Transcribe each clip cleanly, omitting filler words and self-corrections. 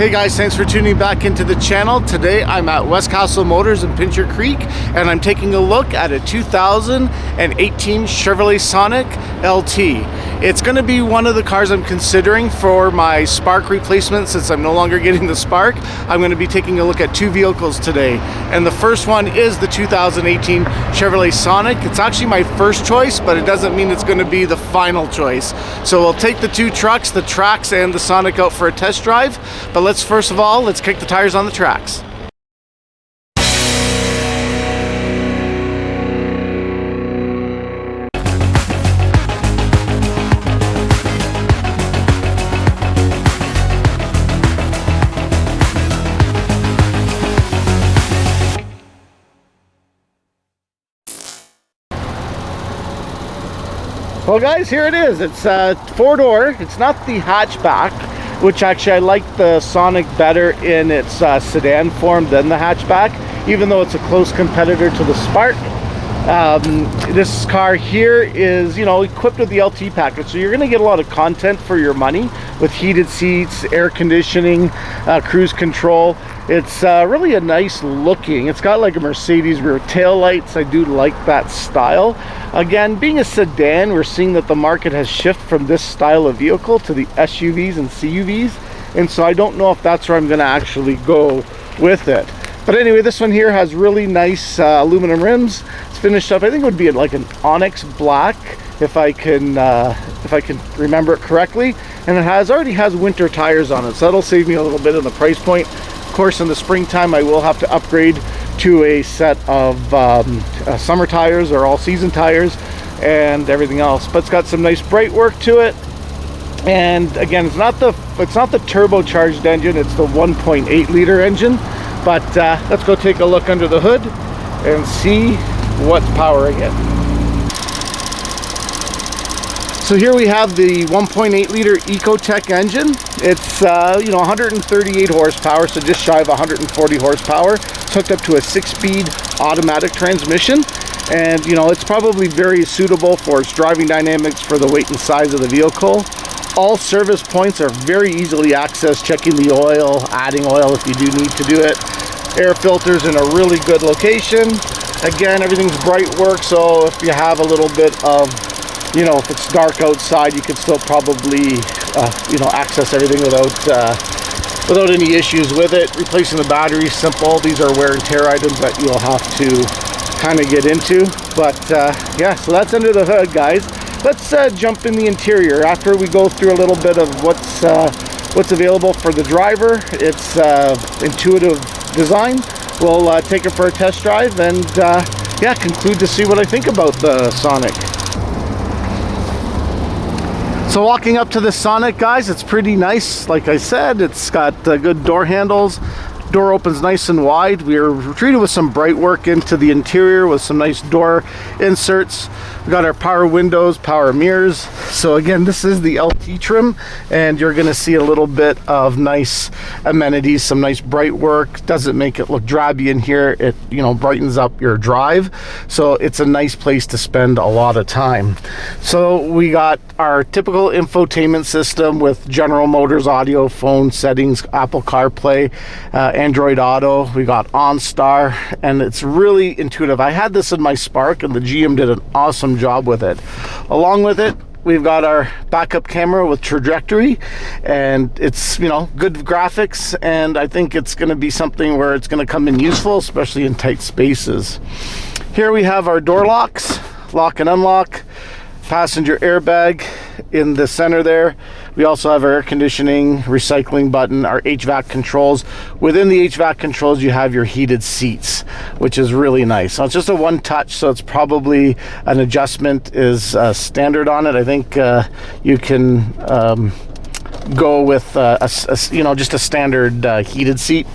Hey guys, thanks for tuning back into the channel. Today I'm at West Castle Motors in Pincher Creek and I'm taking a look at a 2018 Chevrolet Sonic LT. It's going to be one of the cars I'm considering for my Spark replacement since I'm no longer getting the Spark. I'm going to be taking a look at two vehicles today, and the first one is the 2018 Chevrolet Sonic. It's actually my first choice, but it doesn't mean it's going to be the final choice. So we'll take the two trucks, the Trax and the Sonic, out for a test drive. But let's first of all, let's kick the tires on the Trax. Well guys, here it is. It's four-door. It's not the hatchback, which actually I like the Sonic better in its sedan form than the hatchback, even though it's a close competitor to the Spark. This car here is, equipped with the LT package, so you're going to get a lot of content for your money with heated seats, air conditioning, cruise control. It's really a nice looking. It's got like a Mercedes rear tail lights. I do like that style. Again, being a sedan, we're seeing that the market has shifted from this style of vehicle to the SUVs and CUVs, and so I don't know if that's where I'm going to actually go with it. But anyway, this one here has really nice aluminum rims. It's finished up, I think it would be like an onyx black, if I can remember it correctly. And it already has winter tires on it, so that'll save me a little bit in the price point. Of course, in the springtime, I will have to upgrade to a set of summer tires or all-season tires and everything else. But it's got some nice bright work to it. And again, it's not the turbocharged engine; it's the 1.8 liter engine. But let's go take a look under the hood and see what's powering it. So here we have the 1.8 liter Ecotec engine. It's 138 horsepower, so just shy of 140 horsepower. It's hooked up to a 6-speed automatic transmission, and it's probably very suitable for its driving dynamics for the weight and size of the vehicle. All service points are very easily accessed, checking the oil, adding oil if you do need to do it. Air filters in a really good location. Again, everything's bright work, so if you have a little bit of, if it's dark outside, you can still probably, access everything without any issues with it. Replacing the batteries, simple. These are wear and tear items that you'll have to kind of get into. But yeah, so that's under the hood, guys. Let's jump in the interior after we go through a little bit of what's available for the driver. It's intuitive design. We'll take it for a test drive and yeah, conclude to see what I think about the Sonic. So walking up to the Sonic, guys, it's pretty nice. Like I said, it's got good door handles. Door opens nice and wide. We're treated with some bright work into the interior with some nice door inserts. We got our power windows, power mirrors. So again, this is the LT trim, and you're going to see a little bit of nice amenities, some nice bright work. Doesn't make it look drabby in here. It brightens up your drive, so it's a nice place to spend a lot of time. So we got our typical infotainment system with General Motors audio, phone settings, Apple CarPlay, Android Auto. We got OnStar, and it's really intuitive. I had this in my Spark, and the GM did an awesome job with it. Along with it, we've got our backup camera with trajectory, and it's good graphics, and I think it's going to be something where it's going to come in useful, especially in tight spaces. Here we have our door locks, lock and unlock, passenger airbag in the center there. We also have our air conditioning, recycling button, our HVAC controls. Within the HVAC controls, you have your heated seats, which is really nice. So it's just a one touch, so it's probably an adjustment is standard on it. I think you can go with just a standard heated seat.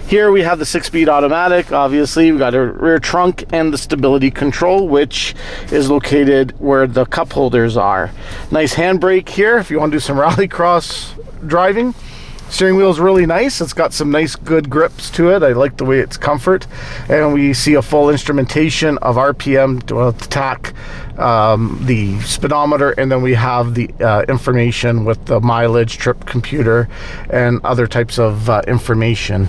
Here we have the 6-speed automatic. Obviously, we've got a rear trunk and the stability control, which is located where the cup holders are. Nice handbrake here if you want to do some rallycross driving. Steering wheel is really nice. It's got some nice good grips to it. I like the way it's comfort. And we see a full instrumentation of RPM to tack, the speedometer, and then we have the information with the mileage, trip computer, and other types of information.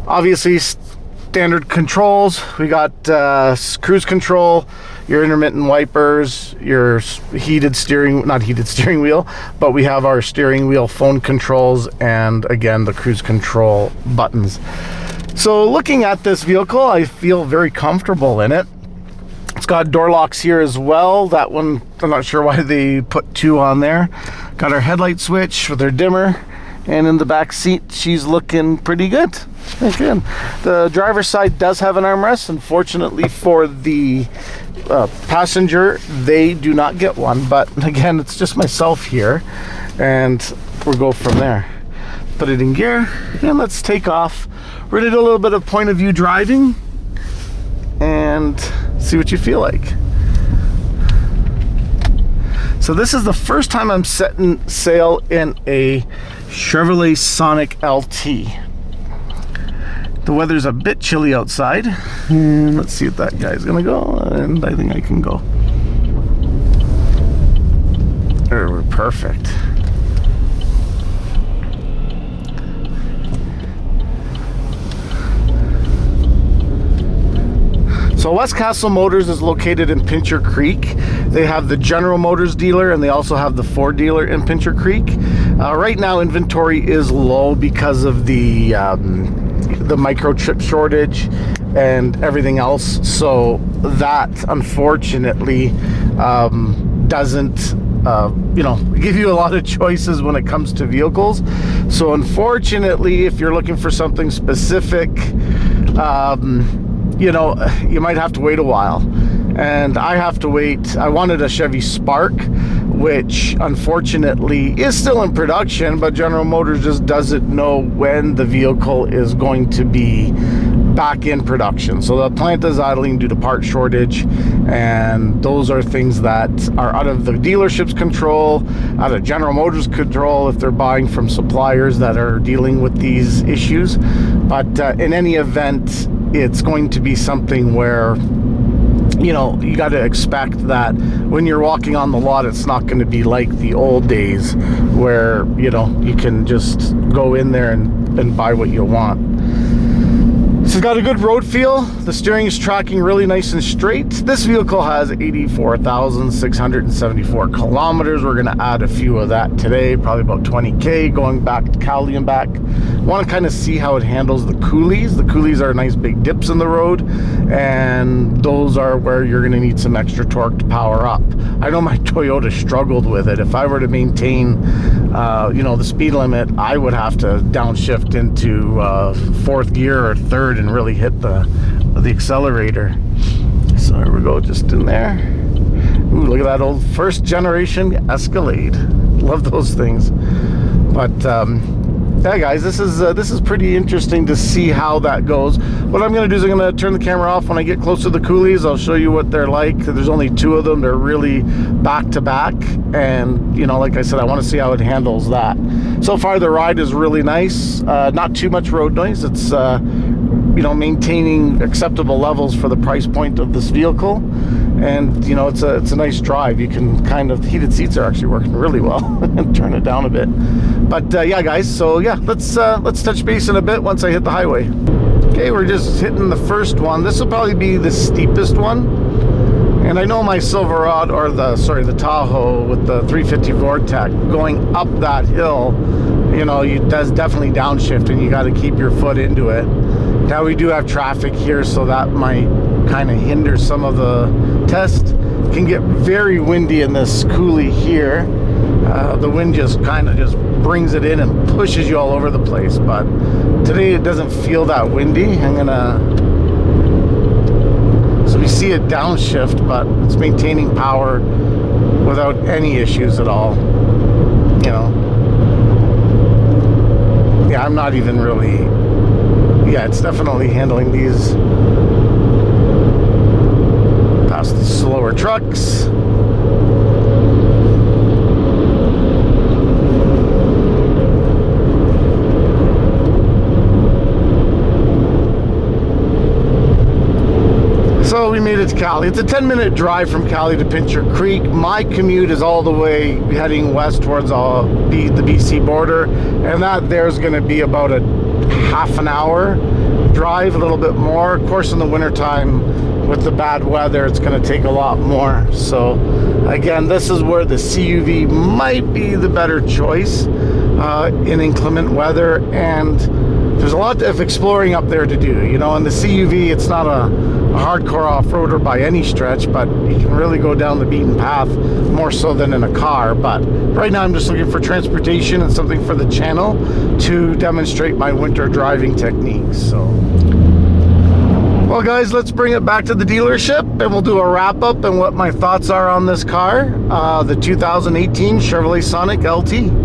Obviously, standard controls. We got cruise control, your intermittent wipers, your not heated steering wheel, but we have our steering wheel phone controls, and again the cruise control buttons. So looking at this vehicle, I feel very comfortable in it. It's got door locks here as well. That one, I'm not sure why they put 2 on there. Got our headlight switch with our dimmer, and in the back seat she's looking pretty good. Again, the driver's side does have an armrest. Unfortunately for the passenger, they do not get one, but again, it's just myself here, and we'll go from there. Put it in gear, and let's take off. We're gonna do a little bit of point of view driving and see what you feel like. So this is the first time I'm setting sail in a Chevrolet Sonic LT. The weather's a bit chilly outside, and let's see if that guy's gonna go, and I think I can go. There, we're perfect. So West Castle Motors is located in Pincher Creek. They have the General Motors dealer, and they also have the Ford dealer in Pincher Creek. Right now inventory is low because of the microchip shortage and everything else, so that unfortunately doesn't give you a lot of choices when it comes to vehicles. So unfortunately, if you're looking for something specific, you might have to wait a while, and I have to wait. I wanted a Chevy Spark, which unfortunately is still in production, but General Motors just doesn't know when the vehicle is going to be back in production. So the plant is idling due to part shortage, and those are things that are out of the dealership's control, out of General Motors' control if they're buying from suppliers that are dealing with these issues. But in any event, it's going to be something where you got to expect that when you're walking on the lot, it's not going to be like the old days where you can just go in there and buy what you want. So it's got a good road feel. The steering is tracking really nice and straight. This vehicle has 84,674 kilometers. We're going to add a few of that today, probably about 20K going back to Cali and back. Want to kind of see how it handles the coulees. The coulees are nice big dips in the road, and those are where you're going to need some extra torque to power up. I know my Toyota struggled with it. If I were to maintain the speed limit, I would have to downshift into 4th gear or 3rd and really hit the accelerator. So there we go, just in there. Ooh, look at that old 1st generation Escalade. Love those things. But yeah, guys, this is pretty interesting to see how that goes. What I'm going to do is I'm going to turn the camera off when I get close to the coulees. I'll show you what they're like. There's only 2 of them. They're really back to back, and like I said, I want to see how it handles that. So far, the ride is really nice. Not too much road noise. It's maintaining acceptable levels for the price point of this vehicle, and it's a nice drive. You can heated seats are actually working really well. And turn it down a bit. But yeah, guys, so yeah, let's touch base in a bit once I hit the highway. Okay, we're just hitting the first one. This will probably be the steepest one, and I know my Silverado, or the Tahoe with the 350 Vortec going up that hill, does definitely downshift, and you got to keep your foot into it. Now we do have traffic here, so that might kind of hinder some of the test. It can get very windy in this coulee here. The wind just brings it in and pushes you all over the place, but today it doesn't feel that windy. So we see it downshift, but it's maintaining power without any issues at all. Yeah, I'm not even really, yeah, it's definitely handling these past the slower trucks. headed to Cali. It's a 10-minute drive from Cali to Pincher Creek. My commute is all the way heading west towards the BC border, and that there's going to be about a half an hour drive, a little bit more. Of course, in the wintertime with the bad weather, it's going to take a lot more. So again, this is where the CUV might be the better choice in inclement weather, and there's a lot of exploring up there to do. You know, in the CUV, it's not a hardcore off-roader by any stretch, but you can really go down the beaten path more so than in a car. But right now I'm just looking for transportation and something for the channel to demonstrate my winter driving techniques. So, well guys, let's bring it back to the dealership and we'll do a wrap-up and what my thoughts are on this car, the 2018 Chevrolet Sonic LT.